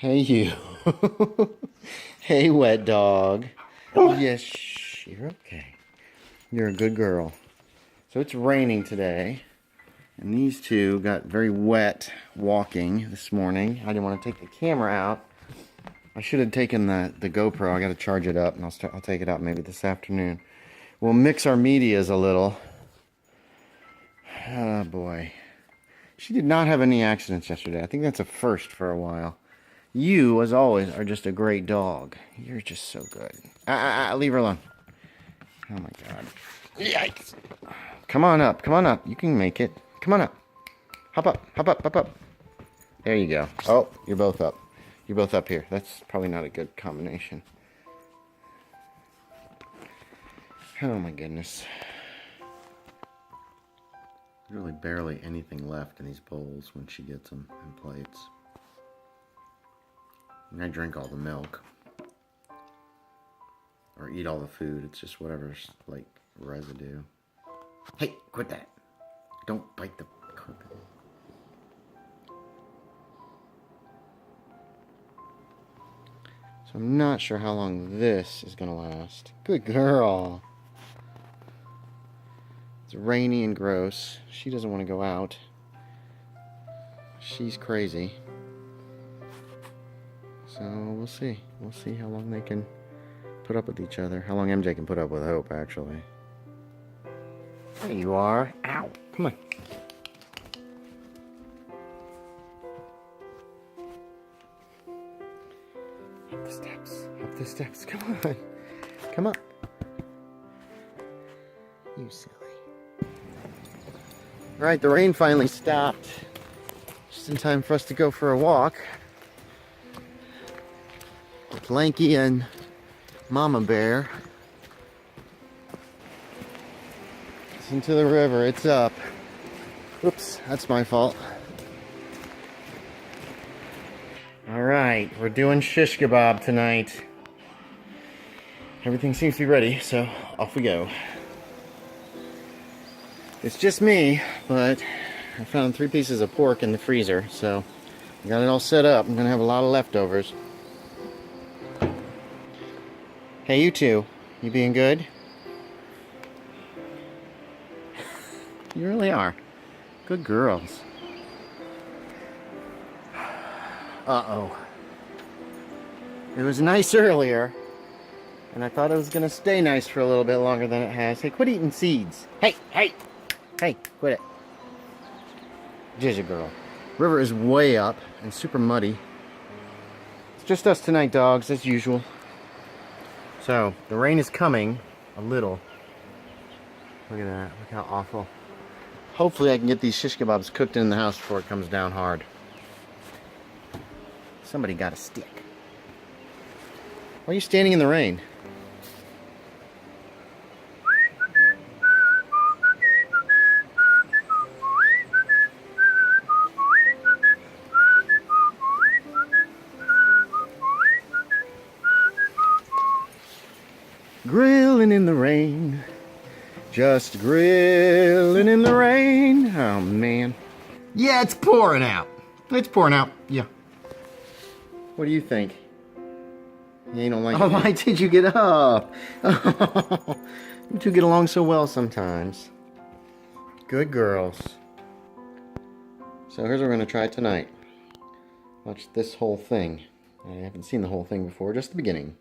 Hey, you. Hey, wet dog. Yes, you're okay. You're a good girl. So it's raining today, and these two got very wet walking this morning. I didn't want to take the camera out. I should have taken the GoPro. I got to charge it up, and I'll take it out maybe this afternoon. We'll mix our medias a little. Oh boy. She did not have any accidents yesterday. I think that's a first for a while. You, as always, are just a great dog. You're just so good. Leave her alone. Oh my god. Yikes. Come on up. Come on up. You can make it. Come on up. Hop up. Hop up. Hop up. There you go. Oh, you're both up. You're both up here. That's probably not a good combination. Oh my goodness. Really barely anything left in these bowls when she gets them in plates. And I drink all the milk. Or eat all the food. It's just whatever's like residue. Hey, quit that. Don't bite the carpet. So I'm not sure how long this is going to last. Good girl. It's rainy and gross. She doesn't want to go out. She's crazy. So we'll see. We'll see how long they can put up with each other. How long MJ can put up with Hope, actually. There you are. Ow. Come on. Up the steps. Up the steps. Come on. Come up. You silly. Alright, the rain finally stopped. Just in time for us to go for a walk. With Lanky and Mama Bear. It's into the river. It's up. Oops, that's my fault. Alright, we're doing shish kebab tonight. Everything seems to be ready, so off we go. It's just me, but I found 3 pieces of pork in the freezer, so I got it all set up. I'm gonna have a lot of leftovers. Hey, you two, you being good? You really are. Good girls. Uh-oh. It was nice earlier, and I thought it was gonna stay nice for a little bit longer than it has. Hey, quit eating seeds. Hey, hey! Hey, quit it. Ginger girl. River is way up and super muddy. It's just us tonight, dogs, as usual. So, the rain is coming a little. Look at that. Look how awful. Hopefully I can get these shish kebabs cooked in the house before it comes down hard. Somebody got a stick. Why are you standing in the rain? Grilling in the rain, just grilling in the rain. Oh man. Yeah, it's pouring out. It's pouring out. Yeah. What do you think? You don't like it? Why did you get up? Oh, you two get along so well sometimes. Good girls. So here's what we're going to try tonight. Watch this whole thing. I haven't seen the whole thing before, just the beginning.